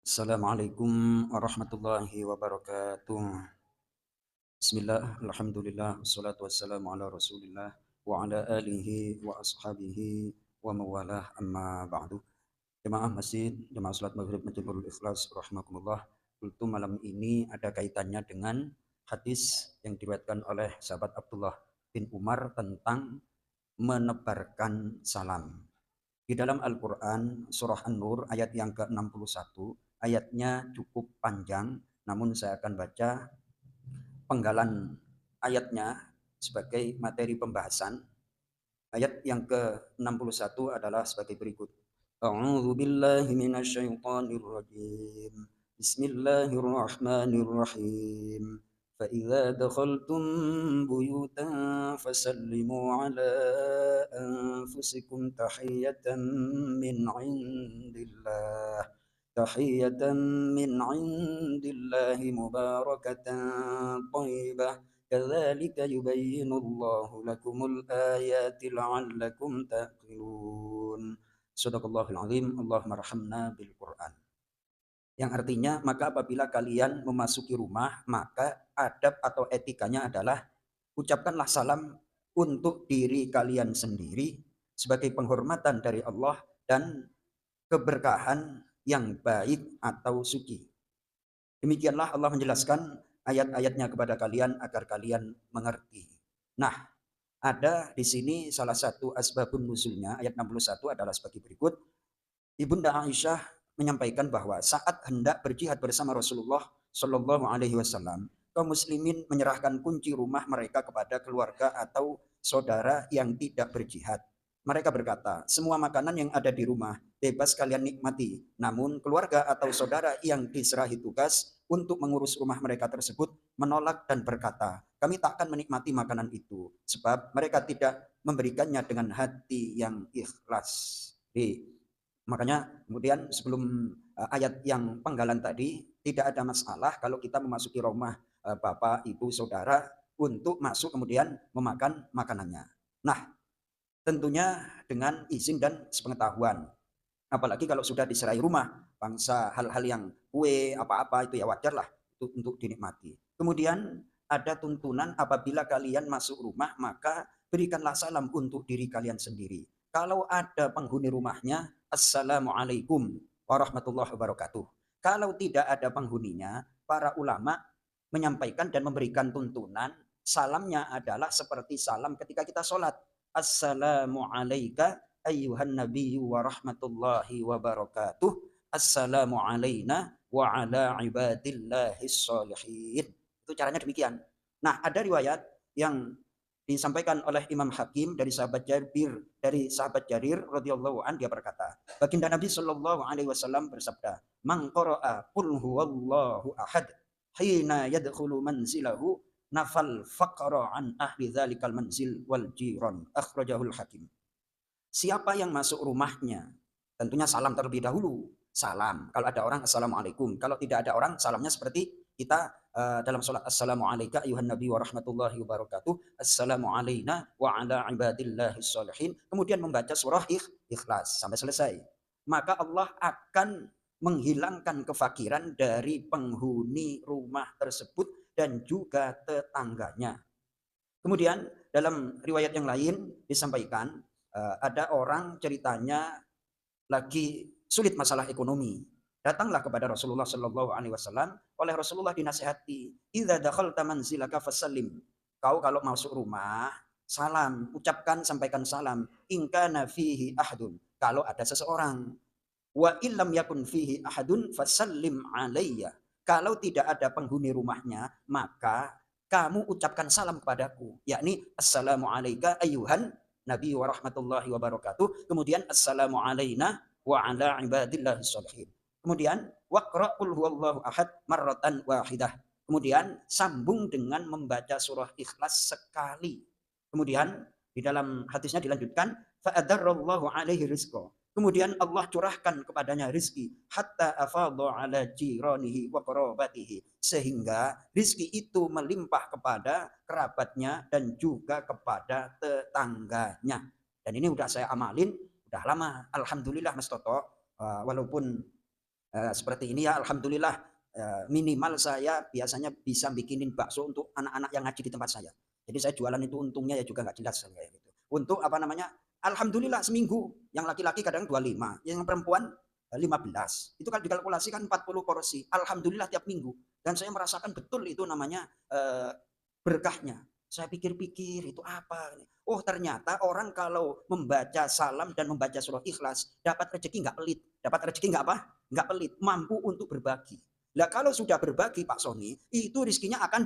Assalamualaikum warahmatullahi wabarakatuh. Bismillah, alhamdulillah, wassalatu wassalamu ala rasulillah wa ala alihi wa ashabihi wa mawalah amma ba'du. Jemaah masjid, jemaah salat maghrib Masjid Nurul Ikhlas rahimakumullah. Untuk malam ini ada kaitannya dengan hadis yang diriwayatkan oleh sahabat Abdullah bin Umar tentang menebarkan salam. Di dalam Al-Quran, surah An-Nur, ayat yang ke-61, ayatnya cukup panjang, namun saya akan baca penggalan ayatnya sebagai materi pembahasan. Ayat yang ke-61 adalah sebagai berikut. A'udzu billahi minasyaitonir rajim. Bismillahirrahmanirrahim. فإذا دخلتم بيوتا فسلموا على أنفسكم من عند الله تحية من عند الله مباركة طيبة كذلك يبين الله لكم الآيات لعلكم تعقلون. Sadaqallahul azim. Allahumma rahamna bil Quran. Yang artinya, maka apabila kalian memasuki rumah, maka adab atau etikanya adalah ucapkanlah salam untuk diri kalian sendiri sebagai penghormatan dari Allah dan keberkahan yang baik atau suci. Demikianlah Allah menjelaskan ayat-ayatnya kepada kalian agar kalian mengerti. Nah, ada di sini salah satu asbabun nuzulnya, ayat 61 adalah sebagai berikut. Ibunda Aisyah menyampaikan bahwa saat hendak berjihad bersama Rasulullah Shallallahu Alaihi Wasallam, kaum muslimin menyerahkan kunci rumah mereka kepada keluarga atau saudara yang tidak berjihad. Mereka berkata, semua makanan yang ada di rumah bebas kalian nikmati. Namun keluarga atau saudara yang diserahi tugas untuk mengurus rumah mereka tersebut menolak dan berkata, kami tak akan menikmati makanan itu sebab mereka tidak memberikannya dengan hati yang ikhlas. Makanya kemudian sebelum ayat yang penggalan tadi, tidak ada masalah kalau kita memasuki rumah bapak, ibu, saudara untuk masuk kemudian memakan makanannya. Nah, tentunya dengan izin dan sepengetahuan. Apalagi kalau sudah diserai rumah, bangsa hal-hal yang kue apa-apa itu ya wajarlah untuk dinikmati. Kemudian ada tuntunan apabila kalian masuk rumah maka berikanlah salam untuk diri kalian sendiri. Kalau ada penghuni rumahnya, assalamualaikum warahmatullahi wabarakatuh. Kalau tidak ada penghuninya, para ulama menyampaikan dan memberikan tuntunan salamnya adalah seperti salam ketika kita sholat. Assalamualaikum ayyuhan nabiyyu wa rahmatullahi wa barakatuh. Assalamu alaina wa ala ibadillahis sholihin. Itu caranya demikian. Nah, ada riwayat yang disampaikan oleh Imam Hakim dari sahabat Jarir radhiyallahu an, dia berkata, baginda Nabi sallallahu alaihi wasallam bersabda, "Man qara'a qul huwallahu ahad hina yadkhulu manzilahu nafal faqra an ahli dzalikal manzil wal jiran." Akhrajahul Hakim. Siapa yang masuk rumahnya, tentunya salam terlebih dahulu. Salam. Kalau ada orang, assalamualaikum. Kalau tidak ada orang, salamnya seperti kita dalam sholat. Assalamualaikum ayuhan nabi wa rahmatullahi wabarakatuh. Assalamu alaina wa ala ibadillahis sholihin. Kemudian membaca surah Ikhlas sampai selesai. Maka Allah akan menghilangkan kefakiran dari penghuni rumah tersebut dan juga tetangganya. Kemudian dalam riwayat yang lain disampaikan, ada orang ceritanya lagi sulit masalah ekonomi. Datanglah kepada Rasulullah Shallallahu Alaihi Wasallam. Oleh Rasulullah dinasihati, "Idza dakhalta manzilaka fasallim." Kau kalau masuk rumah, salam, ucapkan, sampaikan salam. In kana fihi ahadun. Kalau ada seseorang. Wa illam yakun fihi ahadun fasallim alayya. Kalau tidak ada penghuni rumahnya, maka kamu ucapkan salam kepadaku, yakni assalamu alayka ayyuhan nabi wa rahmatullahi wa barakatuh. Kemudian assalamu alayna wa ala ibadillahis sholihin. Kemudian waqra qul huwallahu ahad marratan wahidah. Kemudian sambung dengan membaca surah Ikhlas sekali. Kemudian di dalam hadisnya dilanjutkan, fa adarrallahu alaihi rizqa. Kemudian Allah curahkan kepadanya rizki. Hatta afadha ala jiranihi wa qarabatihi. Sehingga rizki itu melimpah kepada kerabatnya dan juga kepada tetangganya. Dan ini udah saya amalin, udah lama. Alhamdulillah Mas Toto. Walaupun seperti ini ya alhamdulillah, minimal saya biasanya bisa bikinin bakso untuk anak-anak yang ngaji di tempat saya. Jadi saya jualan itu untungnya ya juga nggak jelas kayak gitu. Untuk apa namanya, alhamdulillah seminggu, yang laki-laki kadang 25, yang perempuan 15. Itu kan dikalkulasi kan 40 porsi. Alhamdulillah tiap minggu. Dan saya merasakan betul itu namanya berkahnya. Saya pikir-pikir itu apa? Oh ternyata orang kalau membaca salam dan membaca surah ikhlas dapat rezeki nggak pelit. Dapat rezeki nggak apa? Nggak pelit. Mampu untuk berbagi. Nah kalau sudah berbagi Pak Sony, itu rizkinya akan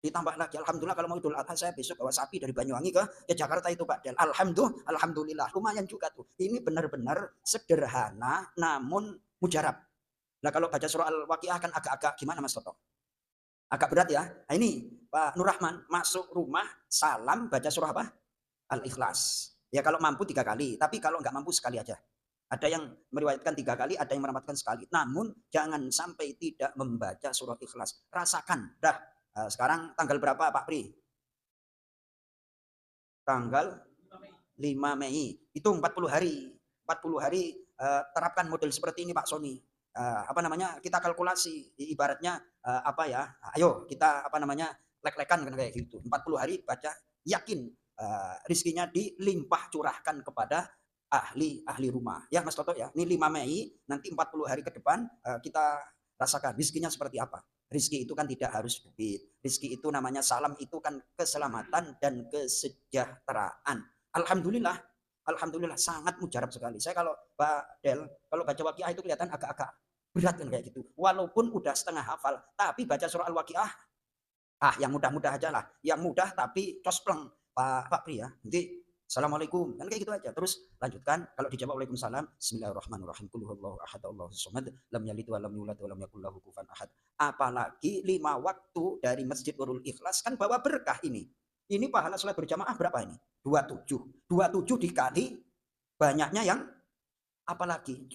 ditambah lagi. Alhamdulillah kalau mau Idul Adha saya besok bawa sapi dari Banyuwangi ke Jakarta itu Pak. Dan alhamdulillah lumayan juga tuh. Ini benar-benar sederhana namun mujarab. Nah kalau baca surah Al-Waqiah kan agak-agak gimana Mas Toto? Agak berat ya. Nah ini Pak Nurrahman masuk rumah salam baca surah apa? Al-Ikhlas. Ya kalau mampu 3 kali, tapi kalau nggak mampu sekali aja. Ada yang meriwayatkan 3 kali, ada yang meramatkan sekali. Namun jangan sampai tidak membaca surah Ikhlas. Rasakan. Dah. Sekarang tanggal berapa Pak Pri? Tanggal 5 Mei. Itu 40 hari. 40 hari terapkan model seperti ini Pak Sony. Apa namanya? Kita kalkulasi ibaratnya apa ya? Ayo kita apa namanya? Lek-lekan kayak gitu. 40 hari baca yakin rizkinya dilimpah curahkan kepada ahli rumah. Ya Mas Toto ya. Ini 5 Mei, nanti 40 hari ke depan kita rasakan rizkinya seperti apa. Rizki itu kan tidak harus duit. Rizki itu namanya salam itu kan keselamatan dan kesejahteraan. Alhamdulillah, alhamdulillah sangat mujarab sekali. Saya kalau Pak Del, kalau baca Waqiah itu kelihatan agak-agak berat kan kayak gitu. Walaupun udah setengah hafal, tapi baca surah Al-Waqiah, yang mudah-mudah aja lah. Yang mudah tapi cospleng Pak Pri ya. Nanti Assalamualaikum. Kan kayak gitu aja. Terus lanjutkan. Kalau dijawab Waalaikumsalam. Bismillahirrahmanirrahim. Qul huwallahu ahad Allahu samad. Lam yalid wa lam yulad wa lam yakul lahu kufuwan ahad. Apalagi 5 waktu dari Masjid Nurul Ikhlas kan bawa berkah ini. Ini pahala sholat berjamaah berapa ini? 27. 27 dikali banyaknya yang apalagi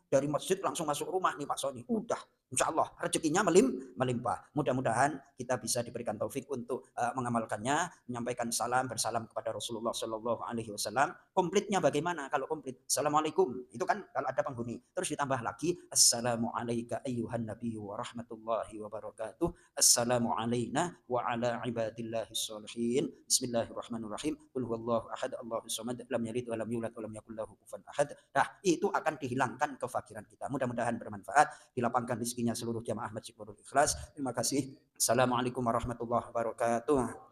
dari masjid langsung masuk rumah nih Pak Sony. Udah, insya Allah rezekinya melimpah. Mudah-mudahan kita bisa diberikan taufik untuk mengamalkannya, menyampaikan salam, bersalam kepada Rasulullah Shallallahu Alaihi Wasallam. Komplitnya bagaimana? Kalau komplit, Assalamualaikum. Itu kan kalau ada penghuni. Terus ditambah lagi, Assalamualaikum ayyuhan nabiyyu wa rahmatullahi wa barakatuh. Assalamu alaina wa ala ibadillahi sholihin. Bismillahirrahmanirrahim. Qul huwallahu ahad Allahu samad. Lam yalid wa lam yulad wa lam yakul lahu kufuwan ahad. Nah, itu akan dihilangkan kefakiran kita. Mudah-mudahan bermanfaat, dilapangkan rezekinya seluruh jamaah Masjid Nurul Ikhlas. Terima kasih. Assalamualaikum warahmatullahi wabarakatuh.